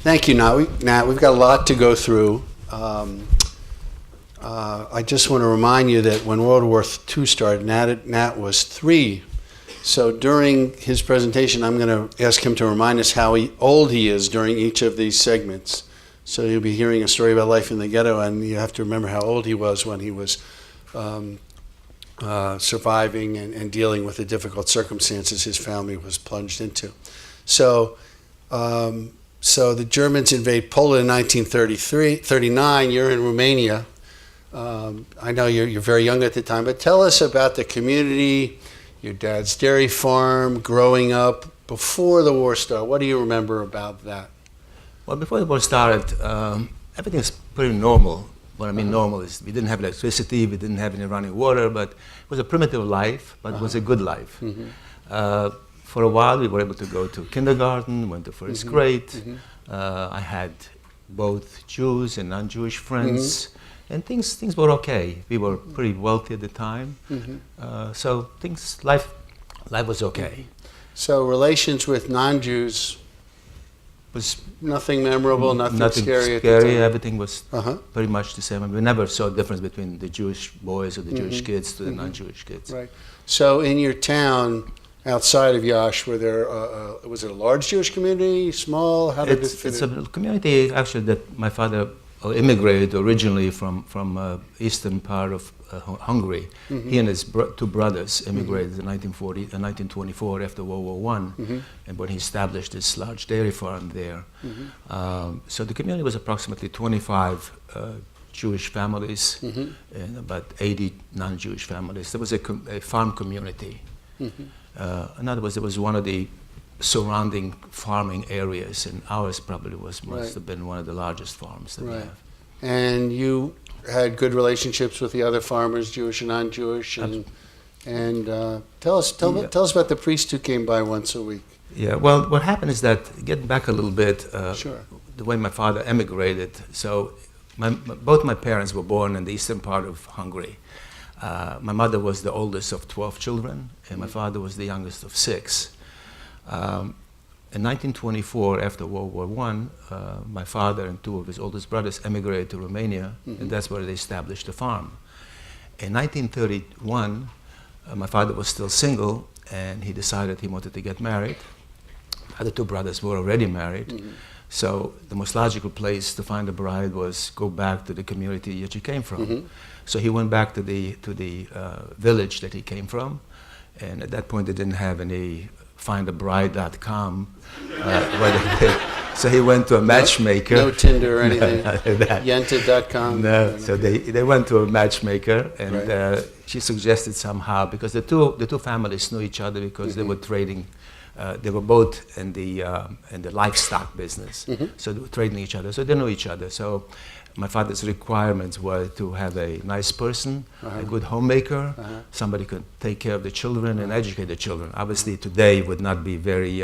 Thank you, Nat. We've got a lot to go through. I just want to remind you that when World War II started, Nat was 3. So during his presentation, I'm going to ask him to remind us how old he is during each of these segments. So you'll be hearing a story about life in the ghetto, and you have to remember how old he was when he was surviving and dealing with the difficult circumstances his family was plunged into. So the Germans invade Poland in 1939. You're in Romania. I know you're very young at the time, but tell us about the community, your dad's dairy farm, growing up before the war started. What do you remember about that? Well, before the war started, everything was pretty normal. What I mean normal is we didn't have electricity, we didn't have any running water, but it was a primitive life, but it was a good life. For a while, we were able to go to kindergarten, went to first grade. I had both Jews and non-Jewish friends, and things were okay. We were pretty wealthy at the time, so life was okay. So relations with non-Jews was nothing memorable, nothing scary at the time? Everything was pretty much the same. I mean, we never saw a difference between the Jewish boys or the Jewish kids to the non-Jewish kids. Right. So in your town, outside of Yash, was it a large Jewish community, small? How did it fit in? It's a community actually that my father immigrated originally from eastern part of Hungary. He and his 2 brothers immigrated in 1924 after World War I, and when he established this large dairy farm there. So the community was approximately 25 Jewish families and about 80 non-Jewish families. There was a farm community. In other words, it was one of the surrounding farming areas, and ours probably must have been one of the largest farms that we have. And you had good relationships with the other farmers, Jewish and non-Jewish, and tell us about the priest who came by once a week. Yeah, well, what happened is that, getting back a little bit, the way my father emigrated, so both my parents were born in the eastern part of Hungary. My mother was the oldest of 12 children, and my father was the youngest of 6. In 1924, after World War I, my father and 2 of his oldest brothers emigrated to Romania, and that's where they established the farm. In 1931, my father was still single, and he decided he wanted to get married. The other 2 brothers were already married, so the most logical place to find a bride was go back to the community that you came from. So he went back to the village that he came from, and at that point they didn't have any findabride.com. So he went to a matchmaker. No Tinder or anything. Yented.com. No. So they went to a matchmaker, and she suggested somehow, because the two families knew each other because they were trading. They were both in the livestock business, so they were trading each other. So they knew each other. So my father's requirements were to have a nice person, a good homemaker, somebody could take care of the children and educate the children. Obviously, today would not be very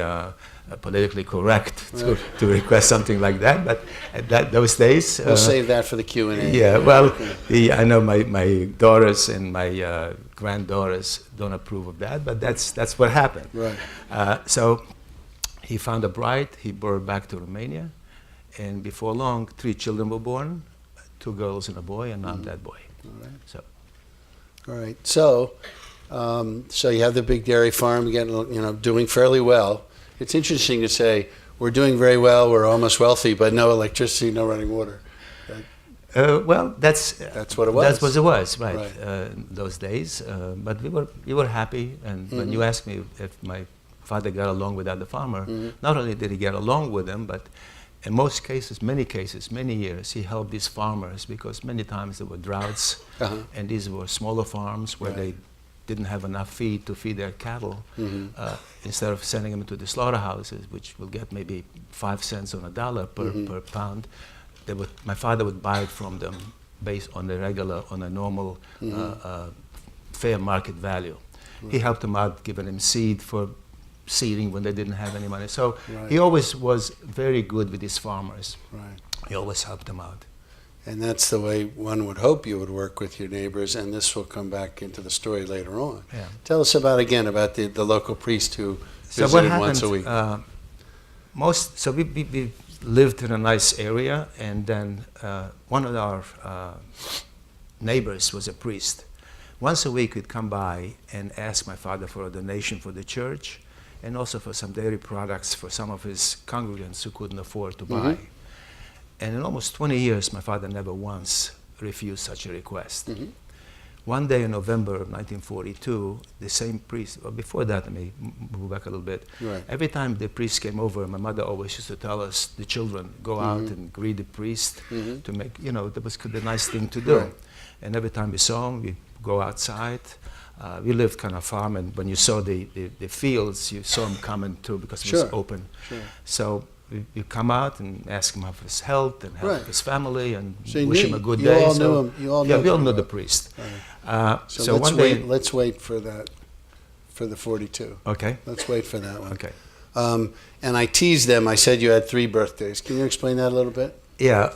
politically correct to request something like that, but at those days... We'll save that for the Q&A. Yeah, well, I know my daughters and my granddaughters don't approve of that, but that's what happened. Right. So he found a bride, he brought her back to Romania, and before long, 3 children were born, 2 girls and a boy, and I'm that boy. All right. So you have the big dairy farm, doing fairly well. It's interesting to say we're doing very well, we're almost wealthy, but no electricity, no running water. Well, that's what it was. That's what it was, right? In those days. But we were happy, and when you asked me if my father got along with the other farmer, not only did he get along with them, but in most cases, many years, he helped these farmers because many times there were droughts, and these were smaller farms where they didn't have enough feed to feed their cattle. Instead of sending them to the slaughterhouses, which will get maybe 5 cents on a dollar per pound, my father would buy it from them based on a normal fair market value. He helped them out, giving them seed for seeding when they didn't have any money. So he always was very good with his farmers. He always helped them out. And that's the way one would hope you would work with your neighbors, and this will come back into the story later on. Tell us about the local priest who visited once a week. lived in a nice area, and then one of our neighbors was a priest. Once a week, he'd come by and ask my father for a donation for the church, and also for some dairy products for some of his congregants who couldn't afford to buy. And in almost 20 years, my father never once refused such a request. One day in November of 1942, the same priest, or before that, let me move back a little bit. Right. Every time the priest came over, my mother always used to tell us, the children, go out and greet the priest to make, that was the nice thing to do. Right. And every time we saw him, we'd go outside. We lived kind of farm, and when you saw the fields, you saw him coming too because it was open. So we come out and ask him of his health and health of his family and so wish him a good day. All knew him. You all we all him. knew the priest. So one day, let's wait for that, for the 42. Okay. Let's wait for that one. Okay. And I teased them. I said you had 3 birthdays. Can you explain that a little bit? Yeah.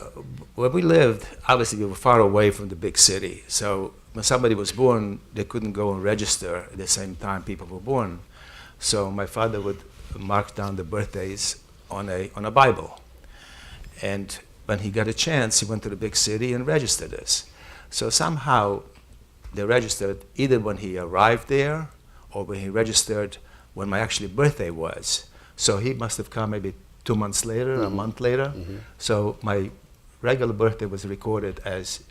Where we lived, obviously we were far away from the big city. So when somebody was born, they couldn't go and register at the same time people were born. So my father would mark down the birthdays on a Bible. And when he got a chance, he went to the big city and registered us. So somehow they registered either when he arrived there or when he registered when my actually birthday was. So he must have come maybe 2 months later, a month later. So my regular birthday was recorded as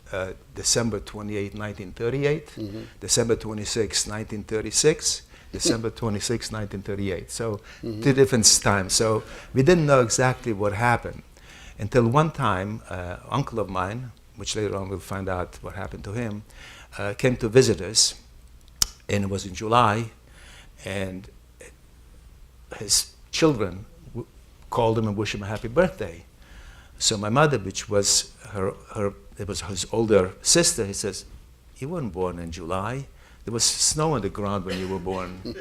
December 28, 1938, December 26, 1936, December 26, 1938. So 2 different times. So we didn't know exactly what happened until one time, uncle of mine, which later on we'll find out what happened to him, came to visit us, and it was in July, and his children called him and wished him a happy birthday. So my mother, which was it was his older sister, he says, "You weren't born in July. There was snow on the ground when you were born."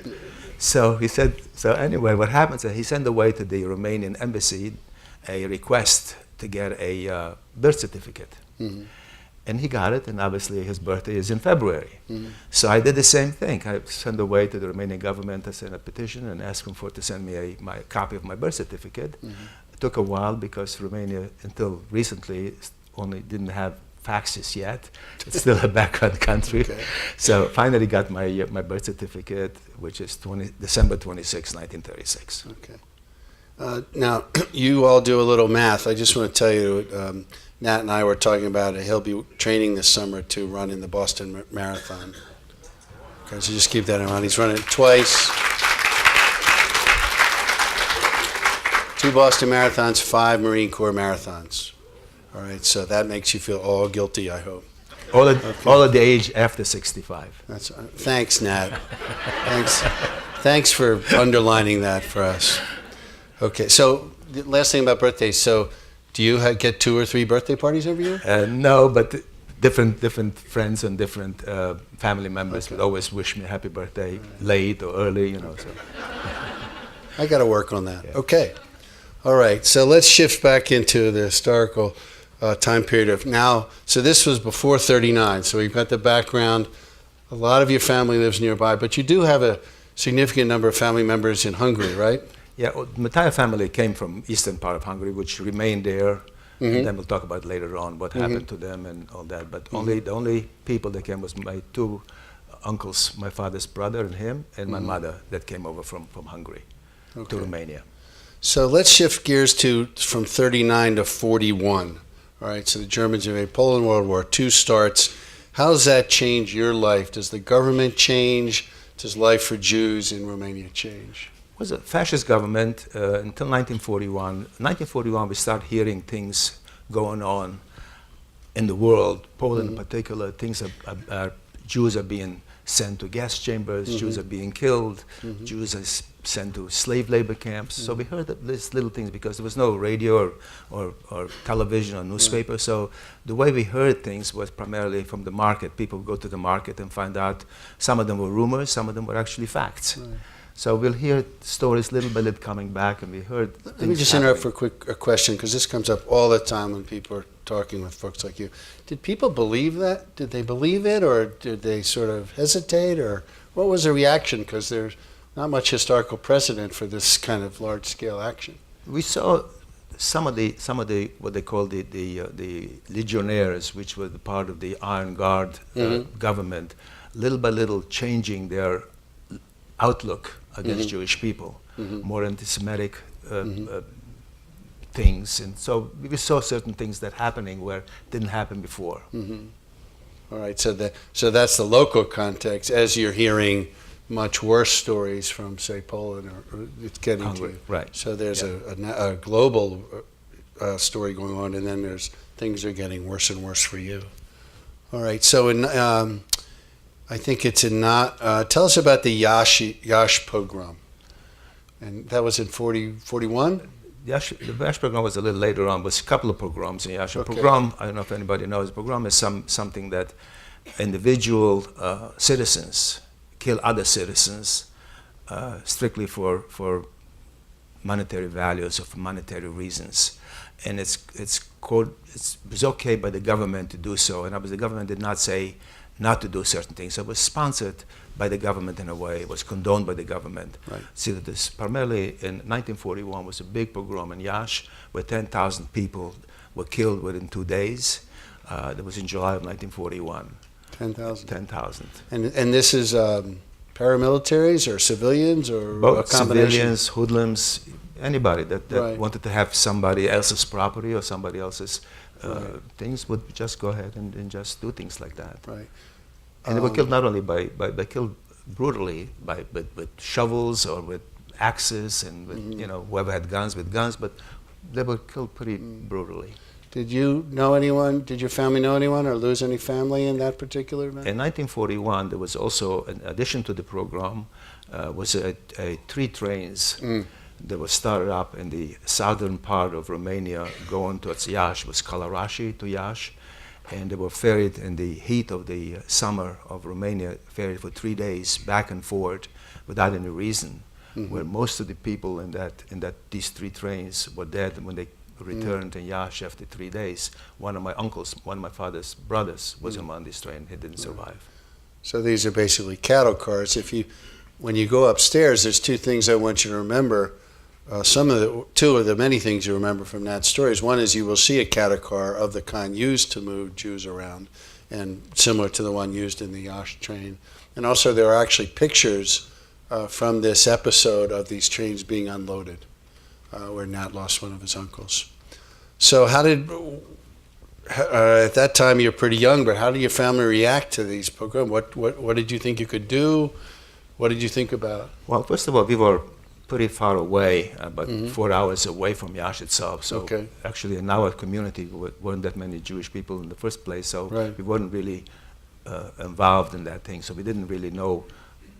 So he said, so anyway, what happens is he sent away to the Romanian embassy a request to get a birth certificate. And he got it, and obviously his birthday is in February. So I did the same thing. I sent away to the Romanian government, I sent a petition and asked them to send me my copy of my birth certificate. It took a while because Romania, until recently, only didn't have faxes yet. It's still a backward country. So finally got my birth certificate, which is December 26, 1936. Okay. Now, you all do a little math. I just want to tell you, Nat and I were talking about it. He'll be training this summer to run in the Boston Marathon. Okay, so just keep that in mind. He's running it twice. 2 Boston Marathons, 5 Marine Corps marathons. All right, so that makes you feel all guilty, I hope. All at the age after 65. Thanks, Nat. Thanks for underlining that for us. Okay, so the last thing about birthdays. So do you get 2 or 3 birthday parties every year? No, but different friends and different family members would always wish me a happy birthday, late or early, So. I got to work on that. Yeah. Okay. All right, so let's shift back into the historical time period of now. So this was before 39, so we've got the background. A lot of your family lives nearby, but you do have a significant number of family members in Hungary, right? Yeah, my entire family came from eastern part of Hungary, which remained there. And then we'll talk about later on what happened to them and all that. But the only people that came was my 2 uncles, my father's brother and him, and my mother that came over from Hungary to Romania. So let's shift gears from 39 to 41. All right, so the Germans invade Poland, World War II starts. How does that change your life? Does the government change? Does life for Jews in Romania change? It was a fascist government until 1941. 1941, we start hearing things going on in the world, Poland in particular. Jews are being sent to gas chambers, Jews are being killed, Jews are sent to slave labor camps. So we heard these little things because there was no radio or television or newspaper. So the way we heard things was primarily from the market. People would go to the market and find out some of them were rumors, some of them were actually facts. So we'll hear stories little by little coming back, and we heard things. Let me just interrupt for a question, because this comes up all the time when people are talking with folks like you. Did people believe that? Did they believe it, or did they sort of hesitate, or what was the reaction? Because there's not much historical precedent for this kind of large-scale action. We saw some of the what they call the legionnaires, which were the part of the Iron Guard government, little by little changing their outlook against Jewish people, more anti-Semitic things, and so we saw certain things that happening where didn't happen before. All right, so that's the local context. As you're hearing much worse stories from, say, Poland, or it's getting to you. Right. So there's a global story going on, and then there's things are getting worse and worse for you. All right, so I think it's in tell us about the Yash pogrom, and that was in 41. The Yash pogrom was a little later on. Was a couple of pogroms in Yash. Okay. Pogrom, I don't know if anybody knows. Pogrom is something that individual citizens kill other citizens strictly for monetary values or for monetary reasons, and it was okay by the government to do so. And the government did not say not to do certain things. So it was sponsored by the government in a way. It was condoned by the government. Right. See that this primarily in 1941 was a big pogrom in Yash where 10,000 people were killed within 2 days. That was in July of 1941. 10,000. 10,000. And this is paramilitaries or civilians or both a combination? civilians, hoodlums, anybody that Right. wanted to have somebody else's property or somebody else's things would just go ahead and just do things like that. Right. And they were killed not only by killed brutally with shovels or with axes and with, whoever had guns with guns, but they were killed pretty brutally. Did you know anyone? Did your family know anyone or lose any family in that particular event? In 1941, there was also, in addition to the program, was a 3 trains that were started up in the southern part of Romania, going towards Iași. It was Calarashi to Iași, and they were ferried in the heat of the summer of Romania, ferried for 3 days back and forth without any reason. Where most of the people in these 3 trains were dead when they returned in Iași after 3 days. One of my uncles, one of my father's brothers, was on this train. He didn't survive. So these are basically cattle cars. When you go upstairs, there's 2 things I want you to remember. 2 of the many things you remember from Nat's stories. One is you will see a cattle car of the kind used to move Jews around, and similar to the one used in the Yash train. And also there are actually pictures from this episode of these trains being unloaded, where Nat lost one of his uncles. So at that time you're pretty young, but how did your family react to these pogroms? What did you think you could do? What did you think about? Well, first of all, we were pretty far away, about 4 hours away from Iași itself. So actually in our community weren't that many Jewish people in the first place, so we weren't really involved in that thing. So we didn't really know,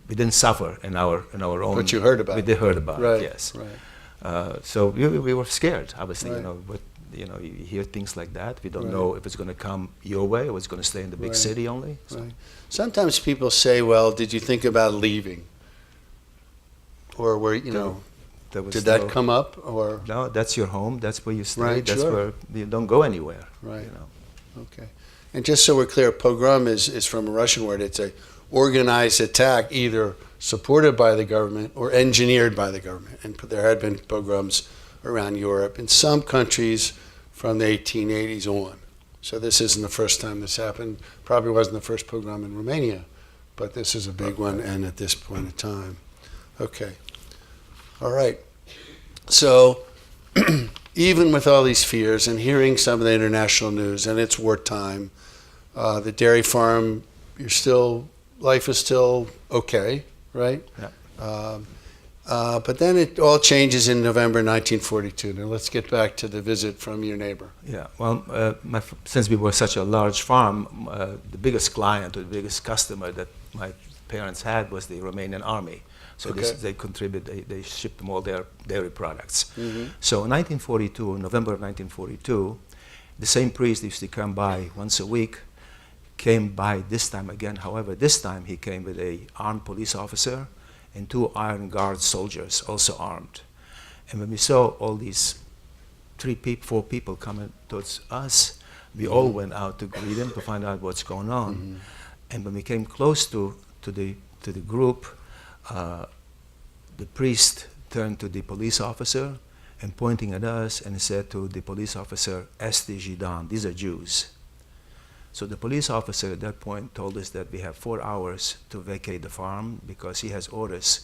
we didn't suffer in our own. But you heard about it. We did heard about it, yes. Right. So we were scared, obviously, but you hear things like that. We don't know if it's going to come your way or it's going to stay in the big city only. So. Right. Sometimes people say, well, did you think about leaving? Or were, did that come up? Or no, that's your home. That's where you stay. Right, that's where you don't go anywhere. Right. Okay. And just so we're clear, pogrom is from a Russian word. It's a organized attack, either supported by the government or engineered by the government. And there had been pogroms around Europe in some countries from the 1880s on. So this isn't the first time this happened. Probably wasn't the first pogrom in Romania, but this is a big one, and at this point in time. Okay. All right. So even with all these fears and hearing some of the international news, and it's wartime, the dairy farm, life is still okay, right? Yeah. But then it all changes in November 1942. Now let's get back to the visit from your neighbor. Yeah. Well, since we were such a large farm, the biggest client or the biggest customer that my parents had was the Romanian army. So they they shipped them all their dairy products. So in 1942, November of 1942, the same priest used to come by once a week, came by this time again. However, this time he came with an armed police officer and 2 Iron Guard soldiers, also armed. And when we saw all these 4 people coming towards us, we all went out to greet them to find out what's going on. And when we came close to the group, the priest turned to the police officer and pointing at us, and he said to the police officer, "Esti Jidan," these are Jews. So the police officer at that point told us that we have 4 hours to vacate the farm because he has orders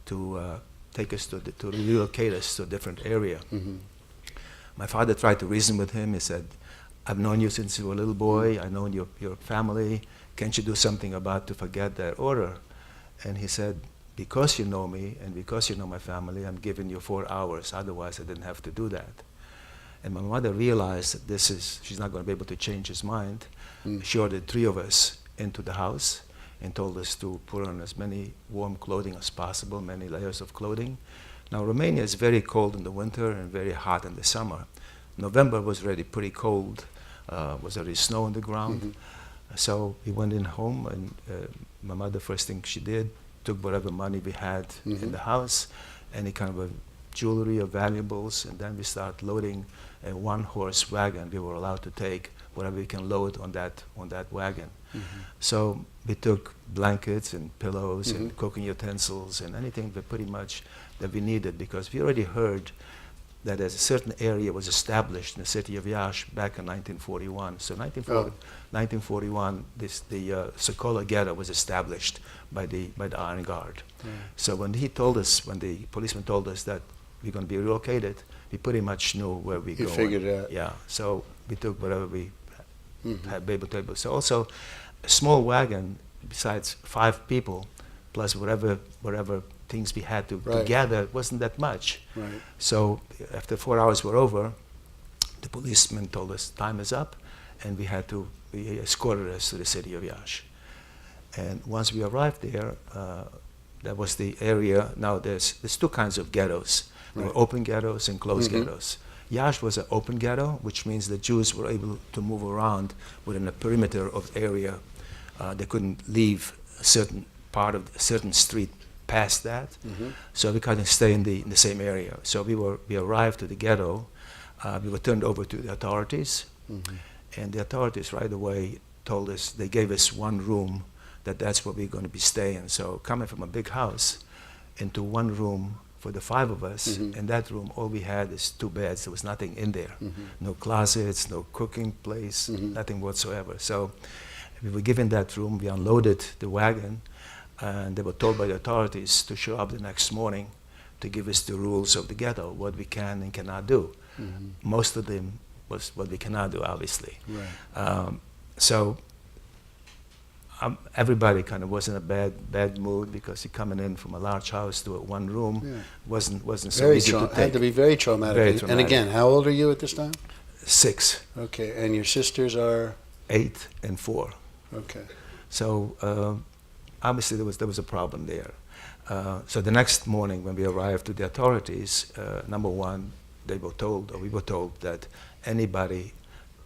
to take us to relocate us to a different area. Mm-hmm. My father tried to reason with him. He said, "I've known you since you were a little boy. I know your family. Can't you do something about to forget that order?" And he said, "Because you know me and because you know my family, I'm giving you 4 hours. Otherwise, I didn't have to do that." And my mother realized that she's not going to be able to change his mind. She ordered 3 of us into the house and told us to put on as many warm clothing as possible, many layers of clothing. Now, Romania is very cold in the winter and very hot in the summer. November was already pretty cold. Was already snow on the ground. Mm-hmm. So we went in home, and my mother, first thing she did, took whatever money we had in the house, any kind of a jewelry or valuables, and then we started loading a 1-horse wagon. We were allowed to take whatever we can load on that wagon. Mm-hmm. So we took blankets and pillows and cooking utensils and anything that pretty much that we needed, because we already heard that a certain area was established in the city of Iași back in 1941. So 1941, the Socola ghetto was established by the Iron Guard. So when the policeman told us that we're going to be relocated, we pretty much knew where we go. You figured it out. Yeah. So we took whatever we had able to. So also, a small wagon, besides 5 people, plus whatever things we had to gather, wasn't that much. Right. So after 4 hours were over, the policeman told us time is up, and he escorted us to the city of Iași. And once we arrived there, that was the area. Now there's 2 kinds of ghettos. There were open ghettos and closed ghettos. Iași was an open ghetto, which means the Jews were able to move around within a perimeter of area. They couldn't leave a certain part of a certain street past that, so we couldn't stay in the same area. So we arrived to the ghetto. We were turned over to the authorities, and the authorities right away told us, they gave us 1 room, that's where we're going to be staying. So coming from a big house into 1 room for the 5 of us, in that room all we had is 2 beds. There was nothing in there, no closets, no cooking place, nothing whatsoever. So we were given that room. We unloaded the wagon, and they were told by the authorities to show up the next morning to give us the rules of the ghetto, what we can and cannot do. Most of them was what we cannot do, obviously. Right. So everybody kind of was in a bad mood, because you're coming in from a large house to a 1 room wasn't so easy to take. Had to be very traumatic. Very traumatic. And again, how old are you at this time? 6. Okay, and your sisters are? 8 and 4. Okay. So obviously there was a problem there. So the next morning when we arrived to the authorities, number one, we were told that anybody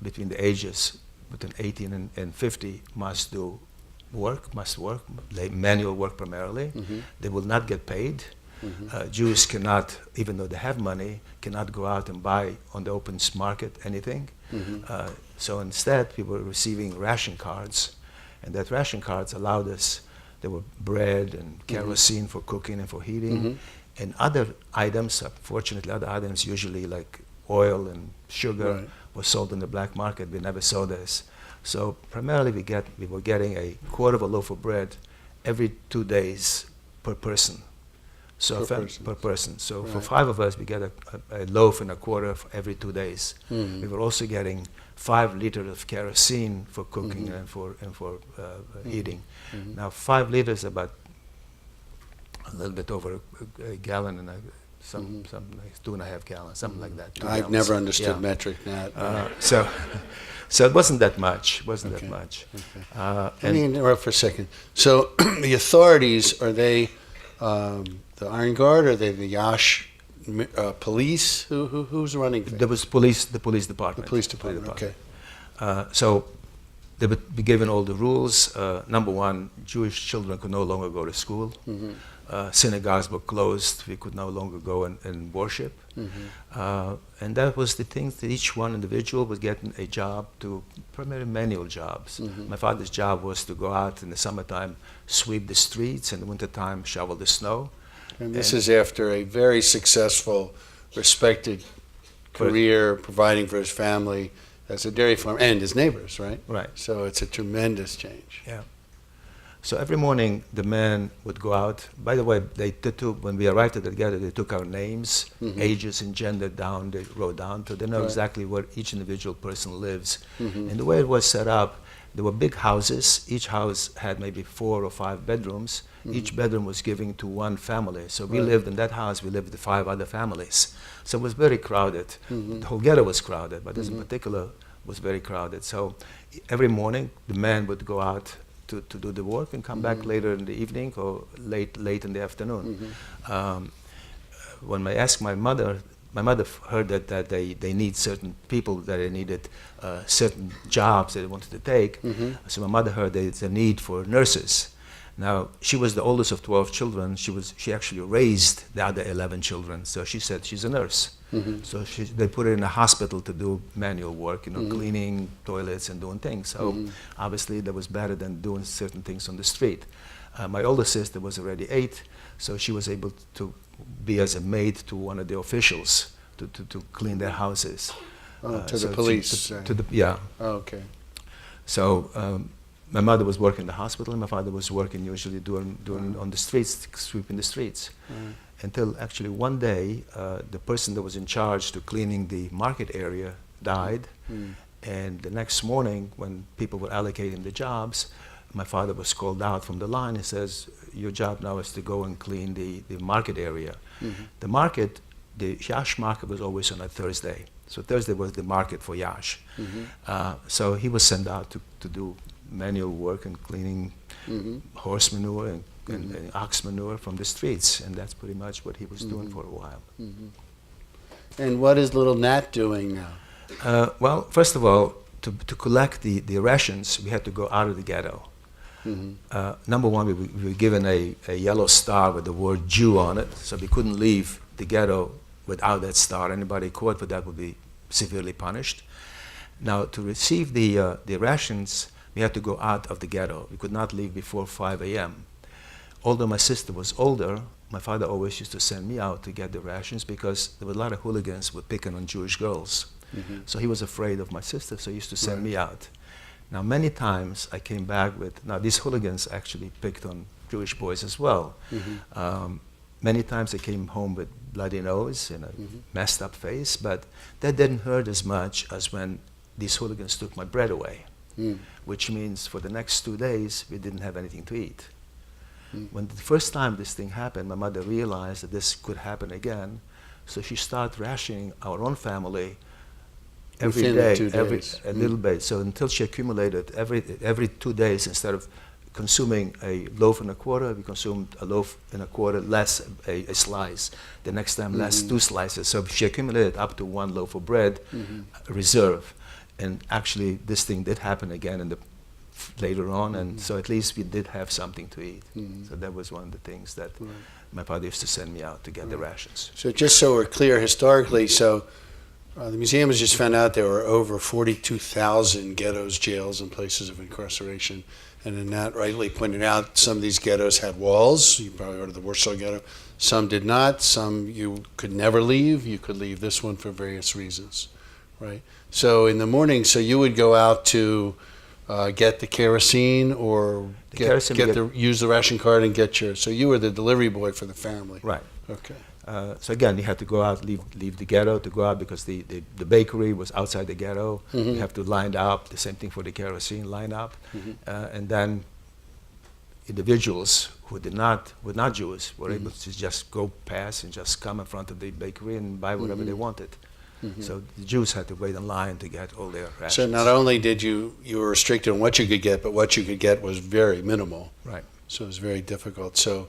between the ages between 18 and 50 must work, manual work primarily. They will not get paid. Jews cannot, even though they have money, cannot go out and buy on the open market anything. So instead, we were receiving ration cards, and that ration cards allowed us, there were bread and kerosene for cooking and for heating, and other items, unfortunately other items usually like oil and sugar was sold in the black market. We never saw this. So primarily we were getting a quarter of a loaf of bread every 2 days per person. So per person. So for 5 of us, we get a loaf and a quarter every 2 days. We were also getting 5 liters of kerosene for cooking and for eating. Now 5 liters, about a little bit over a gallon and some like 2.5 gallons, something like that. I've never understood metric, Nat. So it wasn't that much. That much. Okay. Let me interrupt for a second. So the authorities, are they the Iron Guard? Are they the Iași police? Who's running things? There was the police department. The police department. Okay. So they would be given all the rules. Number one, Jewish children could no longer go to school. Synagogues were closed. We could no longer go and worship. And that was the thing, that each one individual was getting a job, primarily manual jobs. My father's job was to go out in the summertime, sweep the streets, in the wintertime, shovel the snow. And this is after a very successful respected career, providing for his family as a dairy farmer and his neighbors, right? Right. So it's a tremendous change. Yeah. So every morning the men would go out. By the way, they took, when we arrived at the ghetto, they took our names, ages, and gender down. They wrote down, so they know exactly where each individual person lives. And the way it was set up, there were big houses. Each house had maybe 4 or 5 bedrooms. Each bedroom was given to one family. So we lived in that house. We lived with 5 other families. So it was very crowded. The whole ghetto was crowded, but this in particular was very crowded. So every morning the men would go out to do the work and come back later in the evening or late in the afternoon. When I asked my mother heard that they need certain people, that they needed certain jobs that they wanted to take. So my mother heard there's a need for nurses. Now, she was the oldest of 12 children. She actually raised the other 11 children. So she said she's a nurse. So they put her in a hospital to do manual work, cleaning toilets and doing things. So obviously that was better than doing certain things on the street. My older sister was already 8, so she was able to be as a maid to one of the officials to clean their houses. To the police. Yeah. Oh, okay. So my mother was working in the hospital, and my father was working usually doing on the streets, sweeping the streets. Until actually one day, the person that was in charge to cleaning the market area died. And the next morning, when people were allocating the jobs, my father was called out from the line. He says, your job now is to go and clean the market area. The market, the Yash market was always on a Thursday. So Thursday was the market for Yash. So he was sent out to do manual work and cleaning horse manure and ox manure from the streets, and that's pretty much what he was doing for a while. And what is little Nat doing now? Well, first of all, to collect the rations, we had to go out of the ghetto. Number one, we were given a yellow star with the word Jew on it, so we couldn't leave the ghetto without that star. Anybody caught with that would be severely punished. Now, to receive the rations, we had to go out of the ghetto. We could not leave before 5 a.m. Although my sister was older, my father always used to send me out to get the rations because there were a lot of hooligans who were picking on Jewish girls. So he was afraid of my sister, so he used to send me out. Now, many times I came back with, now these hooligans actually picked on Jewish boys as well. Many times I came home with bloody nose and a messed up face, but that didn't hurt as much as when these hooligans took my bread away, which means for the next 2 days we didn't have anything to eat. When the first time this thing happened, my mother realized that this could happen again, so she started rationing our own family every day, a little bit. So until she accumulated every 2 days, instead of consuming a loaf and a quarter, we consumed a loaf and a quarter less a slice. The next time less 2 slices. So she accumulated up to 1 loaf of bread reserve. And actually this thing did happen again in the later on, and so at least we did have something to eat. So that was one of the things that my father used to send me out to get the rations. So just so we're clear historically, so the museum has just found out there were over 42,000 ghettos, jails, and places of incarceration. And then Nat rightly pointed out some of these ghettos had walls. You probably heard of the Warsaw Ghetto. Some did not. Some you could never leave. You could leave this one for various reasons, right? So in the morning, so you would go out to get the kerosene or use the ration card and get your, so you were the delivery boy for the family. Right. Okay. So again, you had to go out, leave the ghetto to go out because the bakery was outside the ghetto. You have to line up, the same thing for the kerosene, line up. And then individuals who were not Jews were able to just go past and just come in front of the bakery and buy whatever they wanted. So the Jews had to wait in line to get all their rations. So not only did you were restricted on what you could get, but what you could get was very minimal. Right. So it was very difficult. So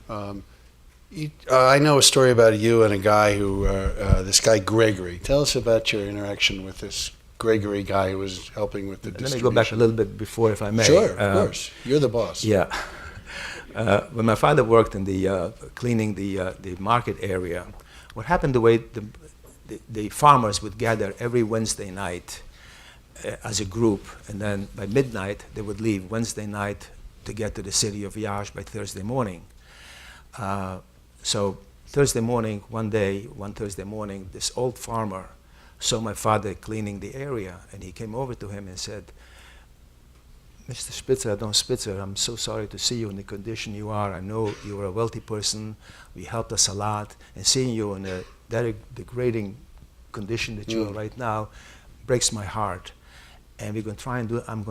I know a story about you and a guy who, this guy Gregory. Tell us about your interaction with this Gregory guy who was helping with the distribution. Let me go back a little bit before, if I may. Sure, of course. You're the boss. Yeah. When my father worked in the cleaning the market area, what happened, the way the farmers would gather every Wednesday night as a group, and then by midnight they would leave Wednesday night to get to the city of Yash by Thursday morning. So one Thursday morning, this old farmer saw my father cleaning the area, and he came over to him and said, "Mr. Spitzer, Don Spitzer, I'm so sorry to see you in the condition you are. I know you are a wealthy person. We helped us a lot, and seeing you in a very degrading condition that you are right now breaks my heart. And I'm going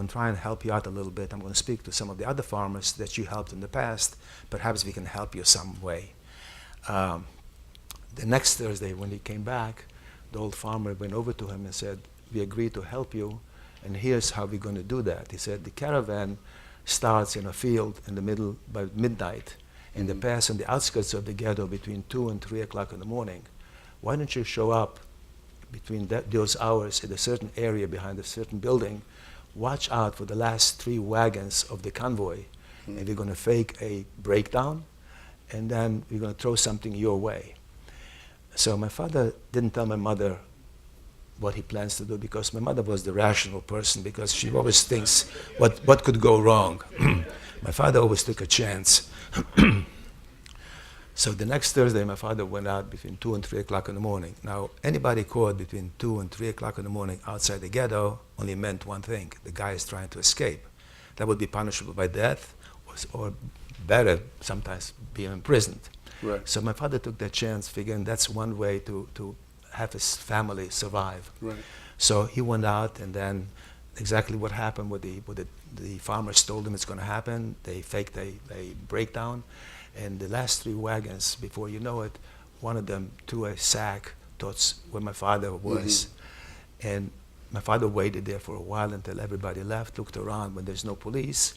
to try and help you out a little bit. I'm going to speak to some of the other farmers that you helped in the past. Perhaps we can help you some way." The next Thursday, when he came back, the old farmer went over to him and said, "We agreed to help you, and here's how we're going to do that." He said, "The caravan starts in a field in the middle by midnight, and they pass on the outskirts of the ghetto between 2 and 3 o'clock in the morning. Why don't you show up between those hours in a certain area behind a certain building, watch out for the last 3 wagons of the convoy, and we're going to fake a breakdown, and then we're going to throw something your way." So my father didn't tell my mother what he plans to do, because my mother was the rational person, because she always thinks what could go wrong. My father always took a chance. So the next Thursday, my father went out between 2 and 3 o'clock in the morning. Now, anybody caught between 2 and 3 o'clock in the morning outside the ghetto only meant one thing: the guy is trying to escape. That would be punishable by death, or better, sometimes being imprisoned. Right. So my father took that chance, figuring that's one way to have his family survive. Right. So he went out, and then exactly what happened with the farmers told him it's going to happen. They faked a breakdown, and the last 3 wagons, before you know it, one of them threw a sack towards where my father was. And my father waited there for a while until everybody left, looked around when there's no police.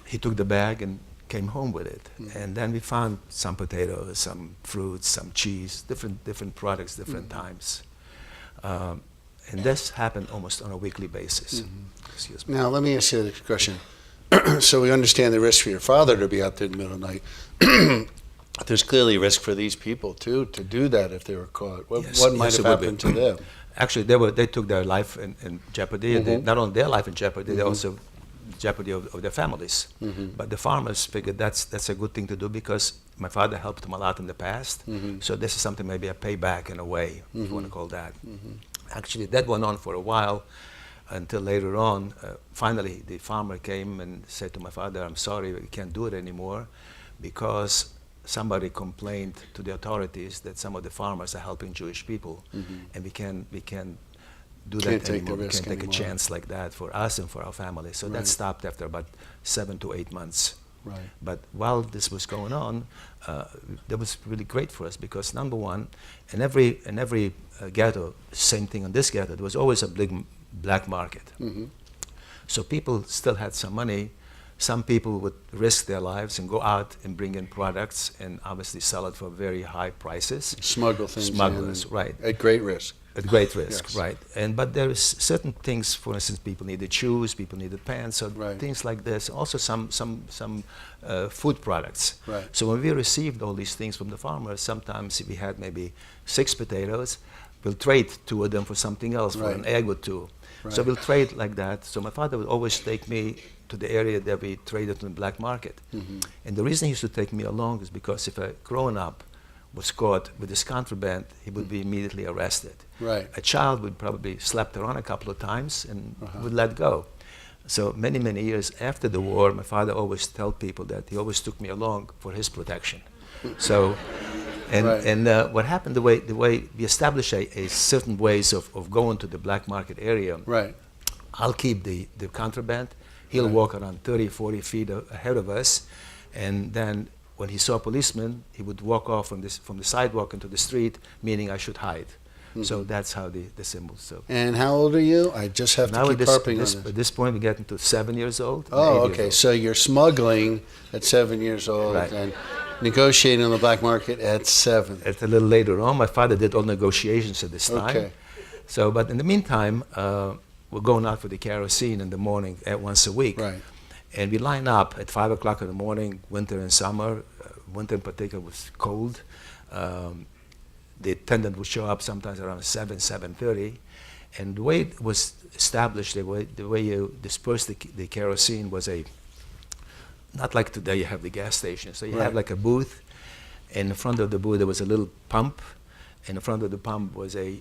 He took the bag and came home with it. And then we found some potatoes, some fruits, some cheese, different products, different times. And this happened almost on a weekly basis. Excuse me. Now, let me ask you a question. So we understand the risk for your father to be out there in the middle of the night. There's clearly risk for these people, too, to do that if they were caught. What might have happened to them? Actually, they took their life in jeopardy. Not only their life in jeopardy, they also jeopardy of their families. But the farmers figured that's a good thing to do, because my father helped them a lot in the past. So this is something, maybe a payback in a way, if you want to call that. Actually, that went on for a while, until later on, finally the farmer came and said to my father, "I'm sorry, we can't do it anymore, because somebody complained to the authorities that some of the farmers are helping Jewish people, and we can't do that anymore. We can't take a chance like that for us and for our family." So that stopped after about 7 to 8 months. Right. But while this was going on, that was really great for us, because number one, in every ghetto, same thing in this ghetto, there was always a big black market. So people still had some money. Some people would risk their lives and go out and bring in products and obviously sell it for very high prices. Smuggle things Smugglers, in, right. At great risk. At great risk, Yes. right. But there is certain things, for instance, people needed shoes, people needed pants, so things like this. Also some food products. Right. So when we received all these things from the farmers, sometimes if we had maybe 6 potatoes, we'll trade 2 of them for something else, for an egg or 2. Right. So we'll trade like that. So my father would always take me to the area that we traded in the black market. And the reason he used to take me along is because if a grown-up was caught with this contraband, he would be immediately arrested. Right. A child would probably slept around a couple of times and would let go. So many, many years after the war, my father always told people that he always took me along for his protection. So, what happened, the way we established a certain ways of going to the black market area. Right. I'll keep the contraband. He'll walk around 30, 40 feet ahead of us, and then when he saw a policeman, he would walk off from the sidewalk into the street, meaning I should hide. So that's how the symbols. So. And how old are you? I just have to keep harping on this. At this point, we get into 7 years old. Oh, okay. So you're smuggling at 7 years old and negotiating on the black market at 7. At a little later on, my father did all negotiations at this time. Okay. So, but in the meantime, we're going out for the kerosene in the morning once a week. Right. And we line up at 5 o'clock in the morning, winter and summer. Winter in particular was cold. The attendant would show up sometimes around 7:30. And the way it was established, the way you disperse the kerosene was not like today you have the gas station. So you have like a booth, In front of the booth, there was a little pump. In front of the pump was a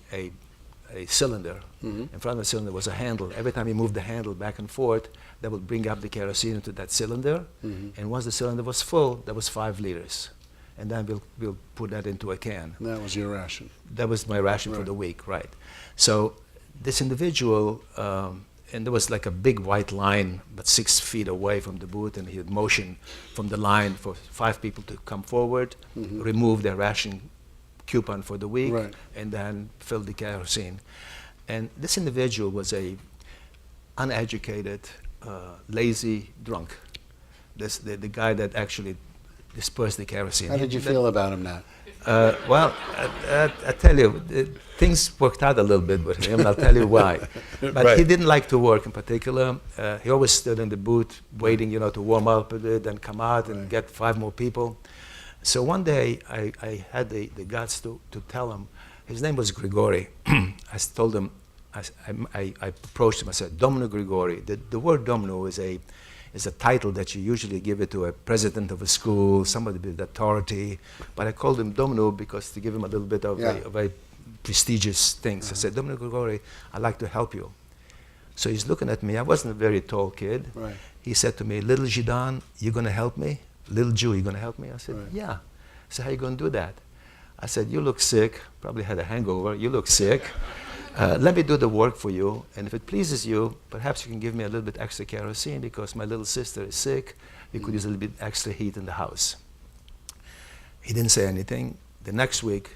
cylinder. Mm-hmm. In front of the cylinder was a handle. Every time you moved the handle back and forth, that would bring up the kerosene into that cylinder. Mm-hmm. And once the cylinder was full, that was 5 liters. And then we'll put that into a can. And that was your ration. That was my ration for the week, right? So this individual, and there was like a big white line, but 6 feet away from the booth, and he had motioned from the line for 5 people to come forward, Mm-hmm. remove their ration coupon for the week, Right. and then fill the kerosene. And this individual was a uneducated, lazy drunk. The guy that actually dispersed the kerosene. How did you feel about him, Nat? Well, I tell you, things worked out a little bit with him, and I'll tell you why. But Right. he didn't like to work in particular. He always stood in the booth waiting, to warm up a bit and come out and Right. get 5 more people. So one day, I had the guts to tell him. His name was Grigori. I told him, I approached him, I said, Domino Grigori. The word domino is a title that you usually give it to a president of a school, somebody with authority. But I called him Domino because to give him a little bit of, Yeah. of a prestigious thing. So I said, Domino Grigori, I'd like to help you. So he's looking at me. I wasn't a very tall kid. Right. He said to me, little Zidane, you going to help me? Little Jew, you going to help me? I said, Right. yeah. I said, how you going to do that? I said, you look sick. Probably had a hangover. You look sick. Let me do the work for you, and if it pleases you, perhaps you can give me a little bit extra kerosene because my little sister is sick. We could use a little bit extra heat in the house. He didn't say anything. The next week,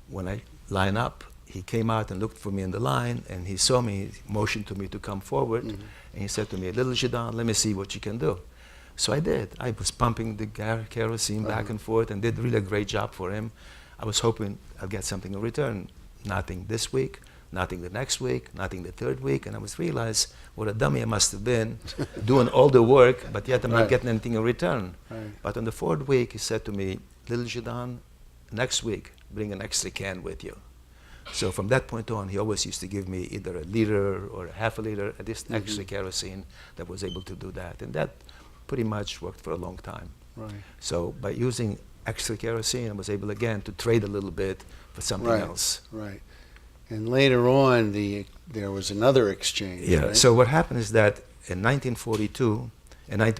when I line up, he came out and looked for me in the line, and he saw me, he motioned to me to come forward, and he said to me, little Zidane, let me see what you can do. So I did. I was pumping the kerosene back and forth and did really a great job for him. I was hoping I'll get something in return. Nothing this week. Nothing the next week, nothing the third week, and I was realized what a dummy I must have been, doing all the work, but yet I'm Right. not getting anything in return. Right. But on the 4th week, he said to me, little Zidane, next week, bring an extra can with you. So from that point on, he always used to give me either a liter or a half a liter, at least extra kerosene that was able to do that. And that pretty much worked for a long time. Right. So by using extra kerosene, I was able again to trade a little bit for something Right. else. Right. And later on, there was another exchange. Yeah. Right? So what happened is that in 1942,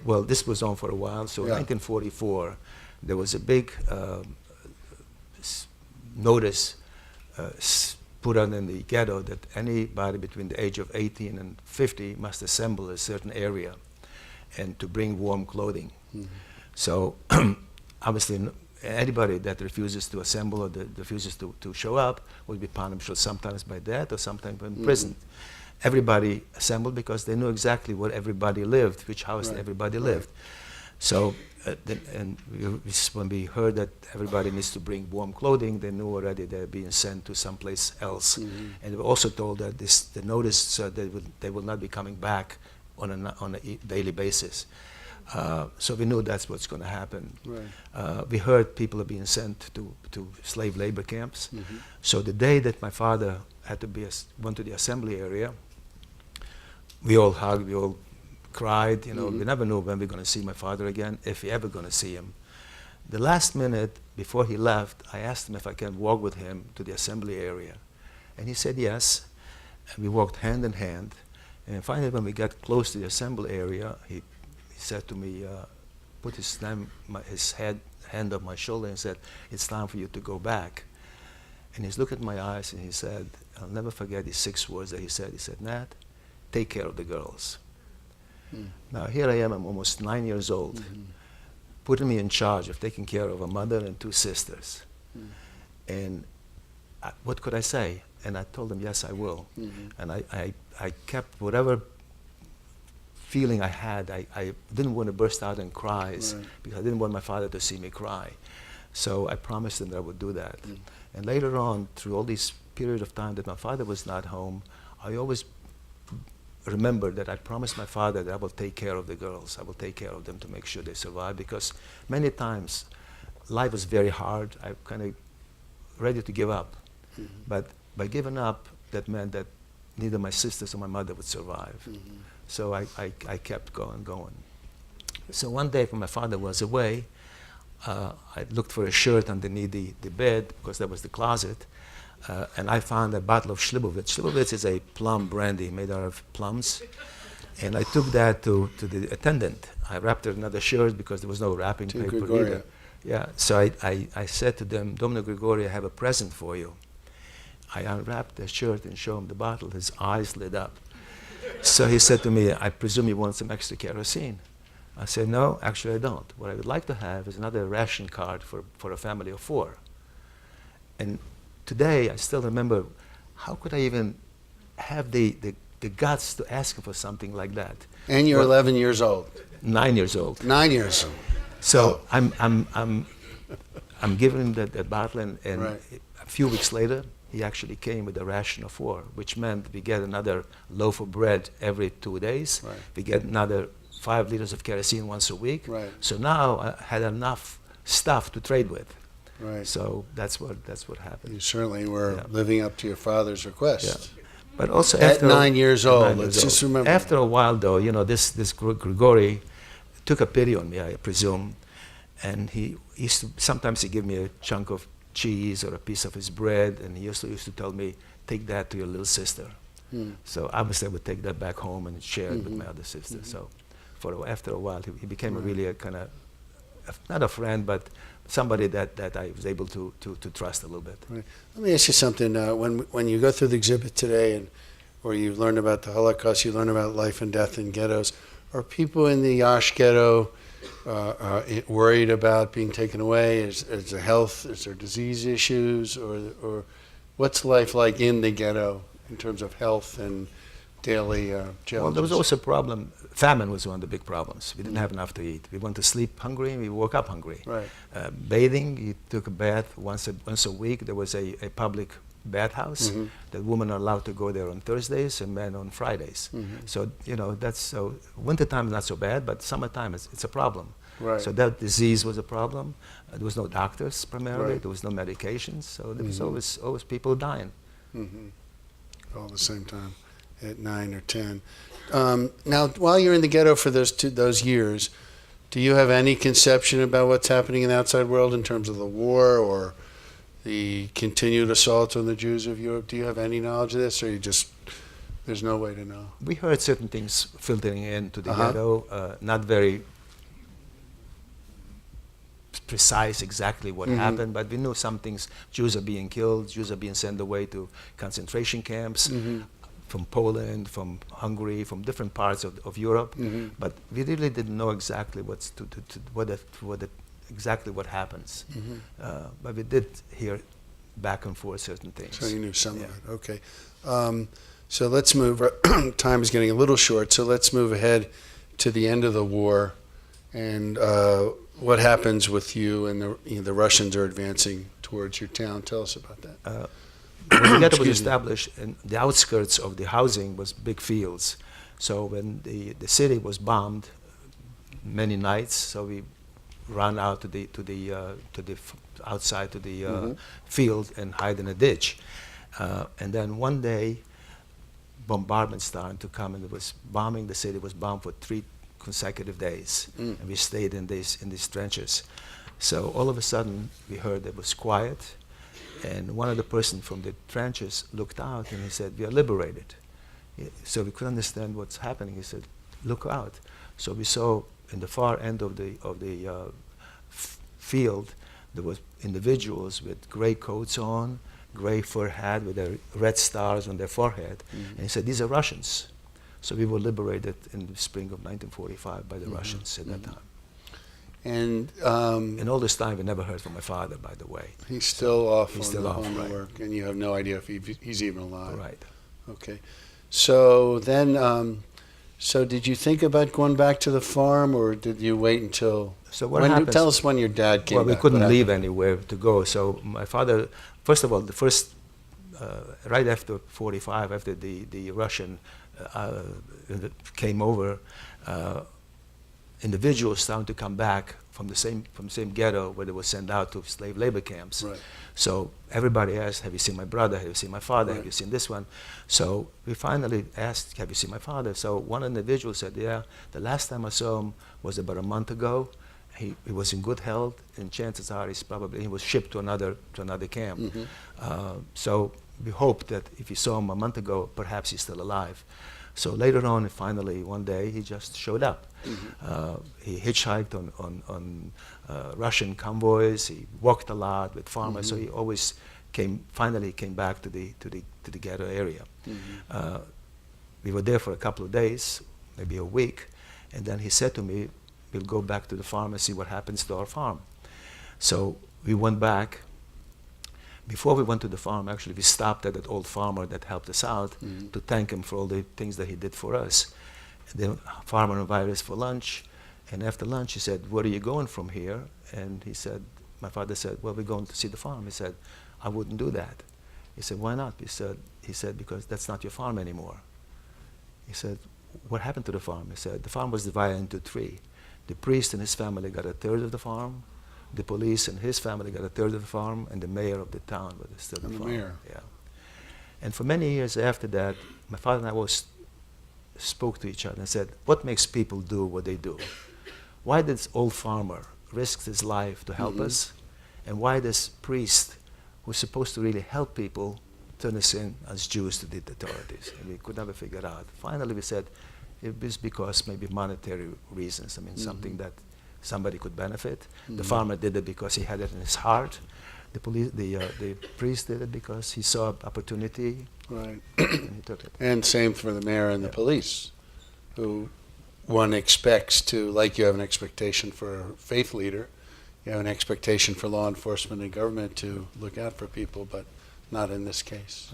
well, this was on for a while. So Yeah. in 1944, there was a big notice put out in the ghetto that anybody between the age of 18 and 50 must assemble a certain area, and to bring warm clothing. So obviously, anybody that refuses to assemble or that refuses to show up will be punished sometimes by death or sometimes by imprisoned. Everybody assembled because they knew exactly where everybody lived, which house Right. everybody Right. lived. So when we heard that everybody needs to bring warm clothing, they knew already they're being sent to someplace else. And they were also told that the notice they will not be coming back on a daily basis. So we knew that's what's going to happen. Right. We heard people are being sent to slave labor camps. So the day that my father had to went to the assembly area, we all hugged, we all cried. We never knew when we're going to see my father again, if we're ever going to see him. The last minute before he left, I asked him if I can walk with him to the assembly area, and he said yes. And we walked hand in hand. And finally, when we got close to the assembly area, he said to me, put his hand on my shoulder and said, it's time for you to go back. And he's looked at my eyes and he said, I'll never forget these 6 words that he said. He said, Nat, take care of the girls. Now here I am, I'm almost 9 years old, putting me in charge of taking care of a mother and 2 sisters. And what could I say? And I told him, yes, I will. And I kept whatever feeling I had. I didn't want to burst out in cries because I didn't want my father to see me cry. So I promised him that I would do that. And later on, through all this period of time that my father was not home, I always remembered that I promised my father that I will take care of the girls. I will take care of them to make sure they survive, because many times life was very hard. I kind of ready to give up. But by giving up, that meant that neither my sisters or my mother would survive. So I kept going. So one day when my father was away, I looked for a shirt underneath the bed because that was the closet. And I found a bottle of Slivovitz. Slivovitz is a plum brandy made out of plums. And I took that to the attendant. I wrapped her another shirt because there was no wrapping paper either. Yeah, so I said to them, Domino Grigori, I have a present for you. I unwrapped the shirt and showed him the bottle. His eyes lit up. So he said to me, I presume you want some extra kerosene. I said, no, actually I don't. What I would like to have is another ration card for a family of 4. And today, I still remember, how could I even have the guts to ask him for something like that? And you're 11 years old. 9 years old. 9 years old. So I'm giving him that bottle, and Right. a few weeks later, he actually came with a ration of 4, which meant we get another loaf of bread every 2 days. Right. We get another 5 liters of kerosene once a week. Right. So now I had enough stuff to trade with. Right. So that's what happened. You certainly were Yeah. living up to your father's request. Yeah. But also At after 9 years old, 9 let's years just old. remember. After a while, though, this Grigori took a pity on me, I presume, and he used to sometimes he give me a chunk of cheese or a piece of his bread, and he used to tell me, take that to your little sister. So obviously I would take that back home and share it with my other sister. So after a while, he became really a kind of not a friend, but somebody that I was able to trust a little bit. Right. Let me ask you something. When you go through the exhibit today, or you learn about the Holocaust, you learn about life and death in ghettos. Are people in the Yash ghetto worried about being taken away? Is there health? Is there disease issues? Or what's life like in the ghetto in terms of health and daily challenges? Well, there was also a problem. Famine was one of the big problems. We didn't have enough to eat. We went to sleep hungry, and we woke up hungry. Right. Bathing, you took a bath once a week. There was a public bathhouse. The women are allowed to go there on Thursdays and men on Fridays. So, so wintertime is not so bad, but summertime it's a problem. Right. So that disease was a problem. There was no doctors primarily. Right. There was no medications. So there was always people dying. All at the same time, at 9 or 10. Now, while you're in the ghetto for those years, do you have any conception about what's happening in the outside world in terms of the war or the continued assault on the Jews of Europe? Do you have any knowledge of this, or there's no way to know? We heard certain things filtering into the ghetto, not very precise exactly what happened, but we knew some things. Jews are being killed, Jews are being sent away to concentration camps from Poland, from Hungary, from different parts of Europe, but we really didn't know exactly exactly what happens. But we did hear back and forth certain things. So you knew some of it. Okay. So let's move. Time is getting a little short, so let's move ahead to the end of the war and what happens with you and the Russians are advancing towards your town. Tell us about that. When the ghetto was established, and the outskirts of the housing was big fields. So when the city was bombed many nights, so we ran out to the outside to the field and hide in a ditch. And then one day, bombardment started to come, and it was bombing. The city was bombed for 3 consecutive days, and we stayed in these trenches. So all of a sudden, we heard it was quiet, and one of the person from the trenches looked out, and he said, "We are liberated." So we couldn't understand what's happening. He said, "Look out!" So we saw in the far end of the field, there was individuals with gray coats on, gray fur hat with their red stars on their forehead, and he said, "These are Russians." So we were liberated in the spring of 1945 by the Russians at that time. And all this time, we never heard from my father, by the way. he's still off He's on still the off, home right. work, and you have no idea if he's even alive. Right. Okay. So then, so did you think about going back to the farm, or did you wait until... So what happens? Tell us when your dad came Well, back. we couldn't What leave happened? anywhere to go. So my father, first of all, right after 45, after the Russian came over, individuals started to come back from the same ghetto where they were sent out to slave labor camps. Right. So everybody asked, "Have you seen my brother? Have you seen my father? Right. Have you seen this one?" So we finally asked, "Have you seen my father?" So one individual said, "Yeah, the last time I saw him was about a month ago, he was in good health, and chances are he was shipped to another camp. So we hoped that if he saw him a month ago, perhaps he's still alive. So later on, finally, one day, he just showed up. He hitchhiked on Russian convoys. He walked a lot with farmers. So he always finally came back to the ghetto area. We were there for a couple of days, maybe a week, and then he said to me, "We'll go back to the farm and see what happens to our farm." So we went back. Before we went to the farm, actually, we stopped at that old farmer that helped us out to thank him for all the things that he did for us. And the farmer invited us for lunch, and after lunch, he said, "Where are you going from here?" And my father said, "Well, we're going to see the farm." He said, "I wouldn't do that." He said, "Why not?" He said, "Because that's not your farm anymore." He said, "What happened to the farm?" He said, "The farm was divided into three. The priest and his family got a third of the farm. The police and his family got a third of the farm, and the mayor of the town was still the farm." Mayor. Yeah. And for many years after that, my father and I always spoke to each other and said, "What makes people do what they do? Why did this old farmer risk his life to help us? And why this priest, who's supposed to really help people, turn us in as Jews to the authorities?" And we could never figure it out. Finally, we said it was because maybe monetary reasons. I mean, something that somebody could benefit. The farmer did it because he had it in his heart. The priest did it because he saw opportunity. Right. And he took it. And same for the mayor and the police, who one expects to, like you have an expectation for a faith leader, you have an expectation for law enforcement and government to look out for people, but not in this case.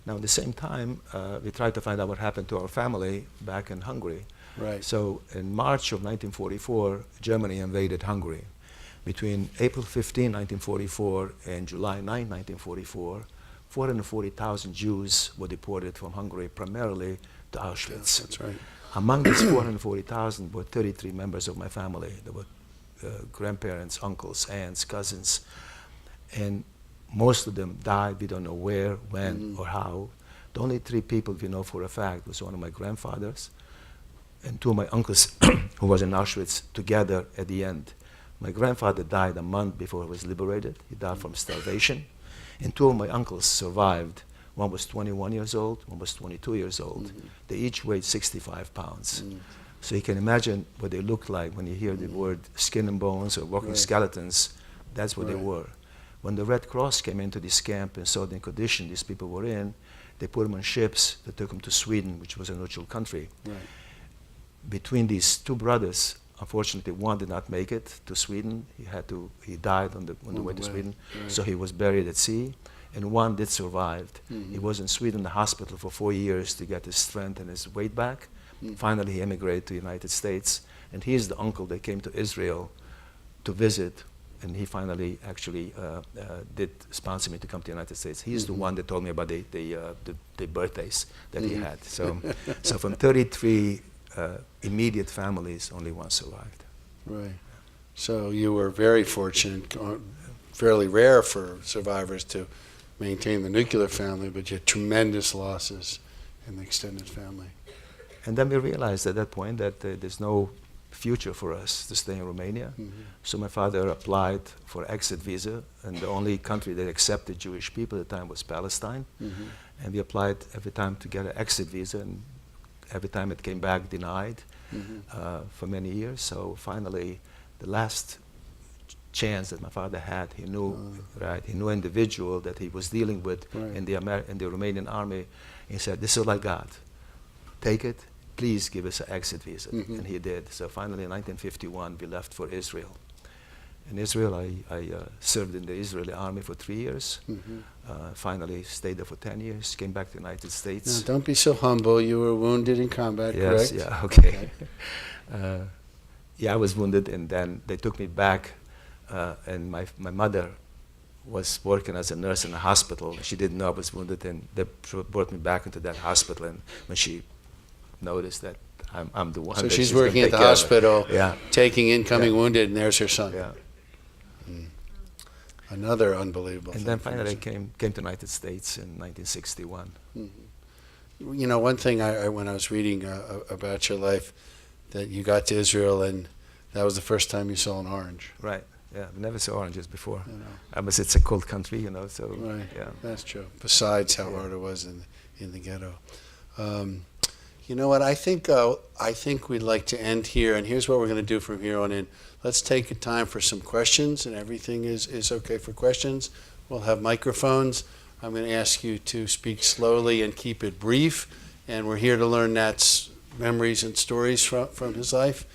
Now, at the same time, we tried to find out what happened to our family back in Hungary. Right. So in March of 1944, Germany invaded Hungary. Between April 15, 1944 and July 9, 1944, 440,000 Jews were deported from Hungary, primarily to Auschwitz. That's right. Among these 440,000 were 33 members of my family. There were grandparents, uncles, aunts, cousins, and most of them died. We don't know where, when, or how. The only three people we know for a fact was one of my grandfathers and two of my uncles who was in Auschwitz together at the end. My grandfather died a month before he was liberated. He died from starvation. And two of my uncles survived. One was 21 years old, one was 22 years old. They each weighed 65 pounds. So you can imagine what they looked like when you hear the word skin and bones or walking skeletons. That's what they were. When the Red Cross came into this camp and saw the condition these people were in, they put them on ships that took them to Sweden, which was a neutral country. Right. Between these two brothers, unfortunately, one did not make it to Sweden. He died on the way to Sweden, so he was buried at sea. And one did survive. He was in Sweden in the hospital for 4 years to get his strength and his weight back. Finally, he emigrated to the United States, and he is the uncle that came to Israel to visit. And he finally actually did sponsor me to come to the United States. He's the one that told me about the birthdays that he had. So, so from 33 immediate families, only one survived. Right. So you were very fortunate, fairly rare for survivors to maintain the nuclear family, but you had tremendous losses in the extended family. And then we realized at that point that there's no future for us to stay in Romania. So my father applied for exit visa, and the only country that accepted Jewish people at the time was Palestine. And we applied every time to get an exit visa, and every time it came back denied for many years. So finally, the last chance that my father had, he knew, he knew an individual that he was dealing with in the Romanian army. He said, "This is what I got. Take it. Please give us an exit visa." And he did. So finally, in 1951, we left for Israel. In Israel, I served in the Israeli army for 3 years. Finally, stayed there for 10 years. Came back to the United States. Now, don't be so humble. You were wounded in combat, Yes, correct? yeah, okay. Yeah, I was wounded, and then they took me back. And my mother was working as a nurse in a hospital. She didn't know I was wounded, and they brought me back into that hospital. And when she noticed that I'm the one. So that she's gonna working at take the care of it. hospital, Yeah. taking incoming wounded, and there's her son. Yeah. Another unbelievable And thing then for finally you. came to the United States in 1961. You know, one thing when I was reading about your life, that you got to Israel and That was the first time you saw an orange. Right. Yeah. I never saw oranges before. You know. But it's a cold country, so Right. yeah. That's true. Besides how hard it was in the ghetto. You know what? I think we'd like to end here, and here's what we're going to do from here on in. Let's take a time for some questions, and everything is okay for questions. We'll have microphones. I'm going to ask you to speak slowly and keep it brief, and we're here to learn Nat's memories and stories from his life.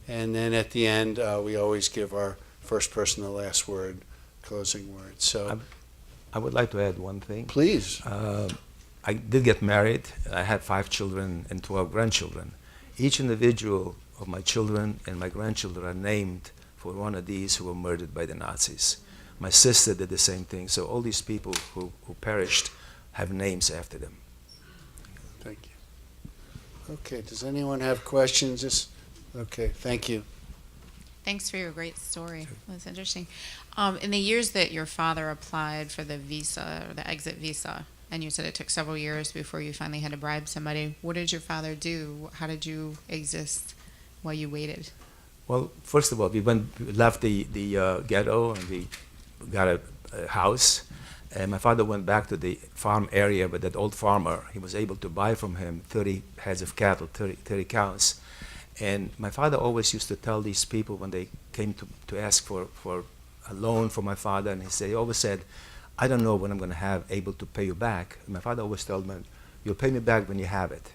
And then at the end, we always give our first person the last word, closing word. So, I would like to add one thing. please. I did get married. I had 5 children and 12 grandchildren. Each individual of my children and my grandchildren are named for one of these who were murdered by the Nazis. My sister did the same thing. So all these people who perished have names after them. Thank you. Okay, does anyone have questions? Okay, thank you. Thanks for your great story. That's interesting. In the years that your father applied for the visa, or the exit visa, and you said it took several years before you finally had to bribe somebody, what did your father do? How did you exist while you waited? Well, first of all, we left the ghetto, and we got a house. And my father went back to the farm area with that old farmer. He was able to buy from him 30 heads of cattle, 30 cows. And my father always used to tell these people when they came to ask for a loan for my father, and he always said, I don't know when I'm going to have able to pay you back. And my father always told me, you'll pay me back when you have it.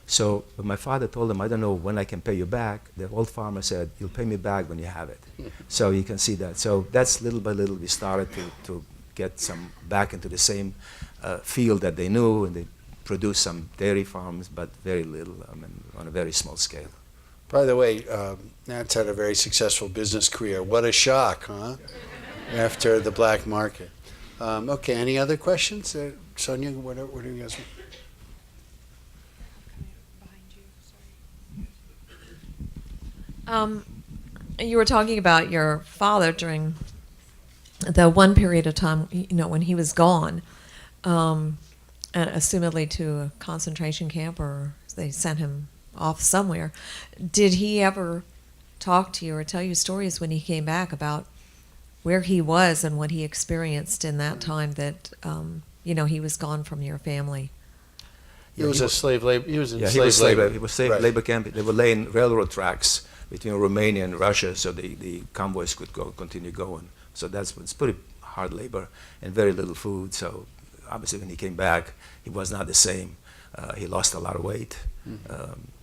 So when my father told him, I don't know when I can pay you back, the old farmer said, you'll pay me back when you have it. So you can see that. So that's little by little we started to get some back into the same field that they knew, and they produced some dairy farms, but very little, on a very small scale. By the way, Nat's had a very successful business career. What a shock, huh? After the black market. Okay, any other questions? Sonia, what do you guys want? You were talking about your father during the one period of time, when he was gone, assumedly to a concentration camp, or they sent him off somewhere. Did he ever talk to you or tell you stories when he came back about where he was and what he experienced in that time that, he was gone from your family? He was a slave labor. He was in He was slave labor. He was slave Right. labor camp. They were laying railroad tracks between Romania and Russia, so the convoys could continue going. So it's pretty hard labor and very little food. So obviously, when he came back, he was not the same. He lost a lot of weight.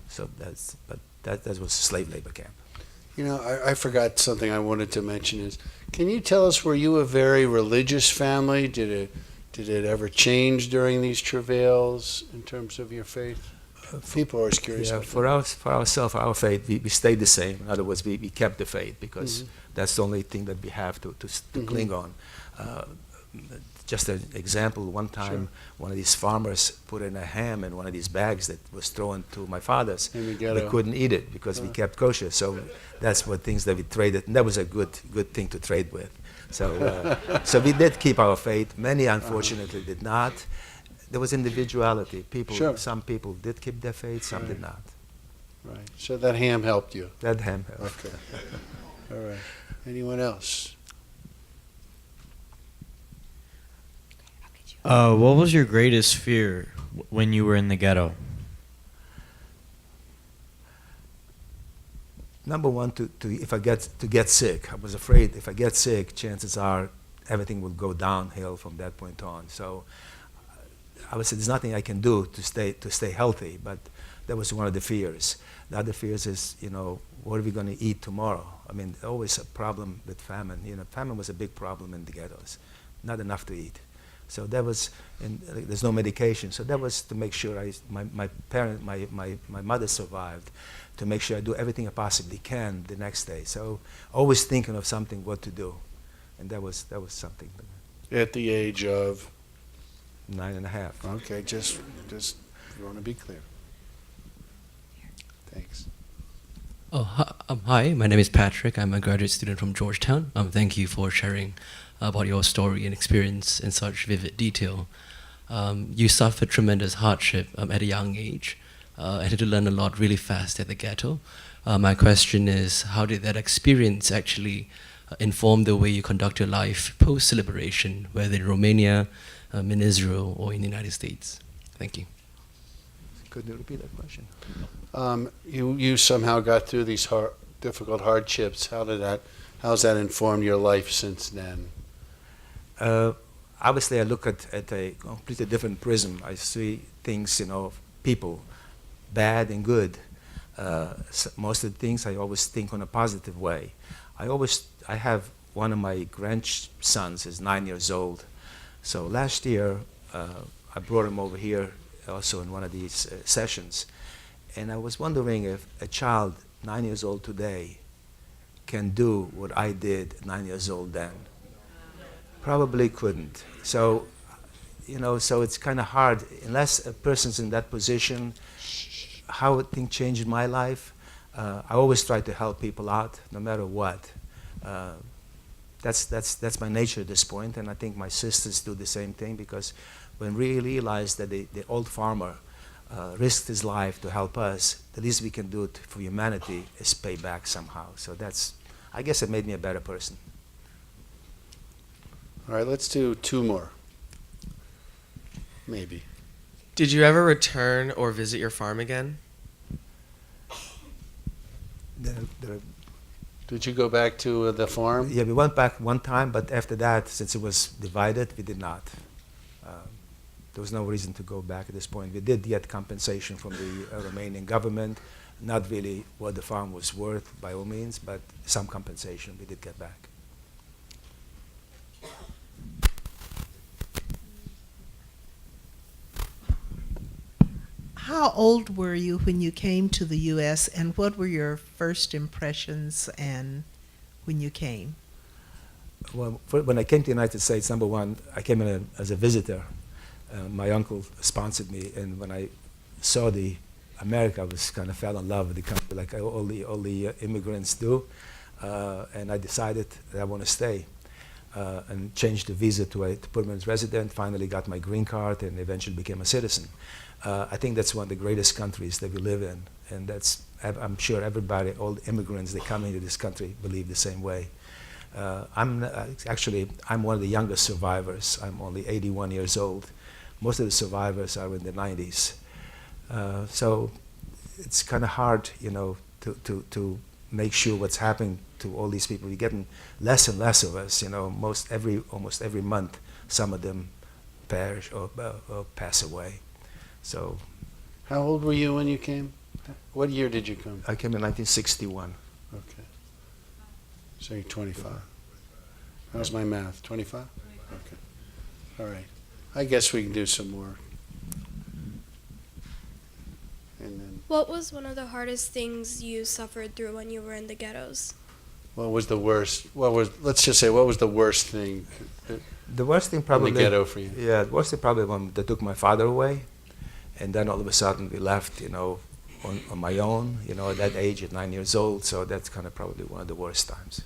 So that was a slave labor camp. I forgot something I wanted to mention is, can you tell us, were you a very religious family? Did it ever change during these travails in terms of your faith? People are always curious. Yeah, for ourselves, our faith, we stayed the same. In other words, we kept the faith because that's the only thing that we have to cling on. Just an example, one time one of these farmers put in a ham in one of these bags that was thrown to my father's. In the ghetto. We couldn't eat it because we kept kosher. So that's what things that we traded, and that was a good thing to trade with. So we did keep our faith. Many, unfortunately, did not. There was individuality. Some people did keep their faith, some did not. Right. So that ham helped you. That ham helped. Okay. All right. Anyone else? What was your greatest fear when you were in the ghetto? Number one, to get sick. I was afraid if I get sick, chances are everything will go downhill from that point on. So I would say there's nothing I can do to stay healthy, but that was one of the fears. The other fears is, what are we going to eat tomorrow? Always a problem with famine. Famine was a big problem in the ghettos. Not enough to eat. So that was, and there's no medication. So that was to make sure my mother survived, to make sure I do everything I possibly can the next day. So always thinking of something, what to do, and that was something. At the age of 9.5. Okay, just you want to be clear. Thanks. Hi, my name is Patrick. I'm a graduate student from Georgetown. Thank you for sharing about your story and experience in such vivid detail. You suffered tremendous hardship at a young age and had to learn a lot really fast at the ghetto. My question is, how did that experience actually inform the way you conduct your life post-liberation, whether in Romania, in Israel, or in the United States? Thank you. Could you repeat that question? You somehow got through these difficult hardships. How's that informed your life since then? Obviously, I look at a completely different prism. I see things, people, bad and good. Most of the things I always think on a positive way. I have one of my grandsons is 9 years old. So last year, I brought him over here also in one of these sessions. And I was wondering if a child 9 years old today can do what I did 9 years old then. Probably couldn't. So, so it's kind of hard, unless a person's in that position, how things change in my life. I always try to help people out, no matter what. That's my nature at this point, and I think my sisters do the same thing, because when we realize that the old farmer risked his life to help us, the least we can do for humanity is pay back somehow. So I guess it made me a better person. All right, let's do two more. Maybe. Did you ever return or visit your farm again? Did you go back to the farm? Yeah, we went back one time, but after that, since it was divided, we did not. There was no reason to go back at this point. We did get compensation from the Romanian government, not really what the farm was worth by all means, but some compensation we did get back. How old were you when you came to the U.S., and what were your first impressions and when you came? Well, when I came to the United States, number one, I came in as a visitor. My uncle sponsored me, and when I saw America, I was kind of fell in love with the country, like all the immigrants do, and I decided that I want to stay, and changed the visa to a permanent resident. Finally, got my green card, and eventually became a citizen. I think that's one of the greatest countries that we live in, and I'm sure everybody, all the immigrants that come into this country, believe the same way. I'm one of the youngest survivors. I'm only 81 years old. Most of the survivors are in the 90s. So it's kind of hard, to make sure what's happening to all these people. You're getting less and less of us. Almost every month, some of them perish or pass away. So, how old were you when you came? What year did you come? I came in 1961. Okay. So you're 25. How's my math? 25? Okay. All right. I guess we can do some more. And then, What was one of the hardest things you suffered through when you were in the ghettos? what was the worst? Let's just say, what was the worst thing The worst thing probably in the ghetto for you? Yeah, the worst thing probably when they took my father away, and then all of a sudden we left, on my own, at that age, at 9 years old. So that's kind of probably one of the worst times.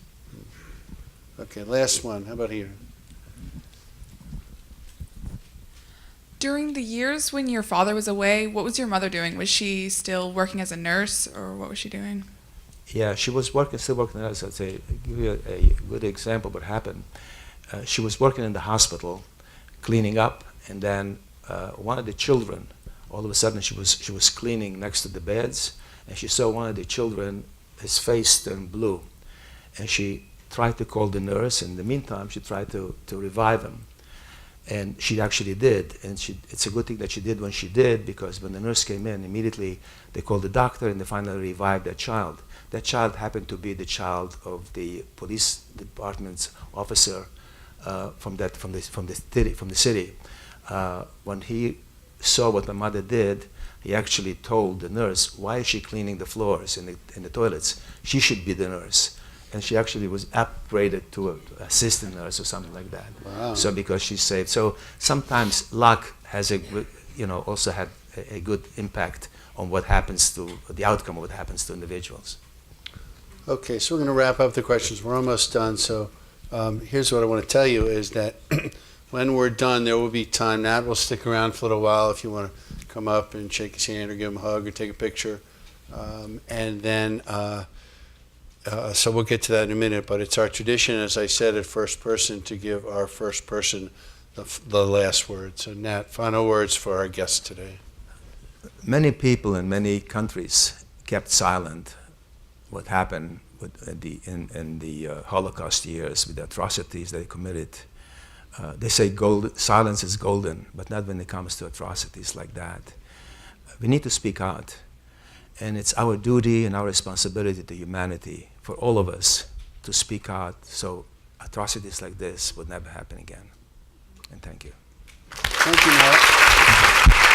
Okay, last one. How about here? During the years when your father was away, what was your mother doing? Was she still working as a nurse, or what was she doing? Yeah, she was still working as I'd say. Give you a good example of what happened. She was working in the hospital, cleaning up, and then one of the children, all of a sudden she was cleaning next to the beds, and she saw one of the children, his face turned blue, and she tried to call the nurse. In the meantime, she tried to revive him, and she actually did. And it's a good thing that she did when she did, because when the nurse came in, immediately they called the doctor, and they finally revived that child. That child happened to be the child of the police department's officer from the city. When he saw what my mother did, he actually told the nurse, "Why is she cleaning the floors in the toilets? She should be the nurse." And she actually was upgraded to an assistant nurse or something like that. Wow. So because she saved. So sometimes luck has also had a good impact on what happens to the outcome of what happens to individuals. Okay, so we're going to wrap up the questions. We're almost done. So here's what I want to tell you is that when we're done, there will be time. Nat will stick around for a little while if you want to come up and shake his hand or give him a hug or take a picture. And then, so we'll get to that in a minute, but it's our tradition, as I said, at first person to give our first person the last word. So Nat, final words for our guest today. Many people in many countries kept silent what happened in the Holocaust years with the atrocities they committed. They say silence is golden, but not when it comes to atrocities like that. We need to speak out. And it's our duty and our responsibility to humanity, for all of us, to speak out so atrocities like this would never happen again. And thank you. Thank you, Nat.